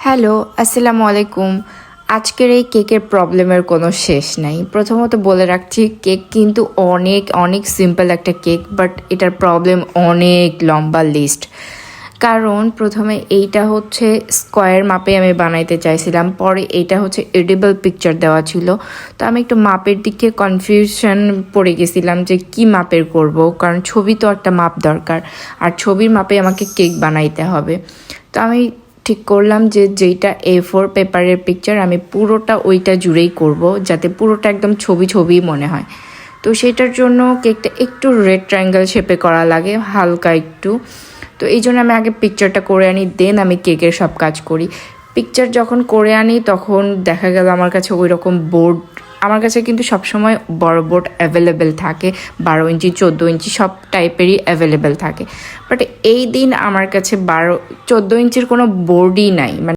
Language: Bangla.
হ্যালো, আসসালামু আলাইকুম। আজকের এই কেকের প্রবলেমের কোনো শেষ নাই। প্রথমত বলে রাখছি, কেক কিন্তু অনেক অনেক সিম্পল একটা কেক, বাট এটার প্রবলেম অনেক লম্বা লিস্ট। কারণ প্রথমে এইটা হচ্ছে স্কোয়ার মাপে আমি বানাইতে চাইছিলাম, পরে এইটা হচ্ছে এডিবল পিকচার দেওয়া ছিল। তো আমি একটু মাপের দিকে কনফিউশন পড়ে গেছিলাম যে কি মাপের করব, কারণ ছবি তো একটা মাপ দরকার, আর ছবির মাপে আমাকে কেক বানাইতে হবে। তো আমি ঠিক করলাম যে যেইটা A4 পেপারের পিকচার আমি পুরোটা ওইটা জুড়েই করব, যাতে পুরোটা একদম ছবি ছবি মনে হয়। তো সেটার জন্য কেকটা একটু রেড ট্রায়াঙ্গেল শেপে করা লাগে, হালকা একটু। তো এই জন্য আমি আগে পিকচারটা করে আনি, দেন আমি কেকের সব কাজ করি। পিকচার যখন করে আনি তখন দেখা গেল আমার কাছে ওই রকম বোর্ড, আমার কাছে কিন্তু সবসময় বড় বোর্ড অ্যাভেলেবেল থাকে, 12 ইঞ্চি 14 ইঞ্চি সব টাইপেরই অ্যাভেলেবেল থাকে। বাট এই দিন আমার কাছে 14 ইঞ্চির কোনো বোর্ডই নাই, মানে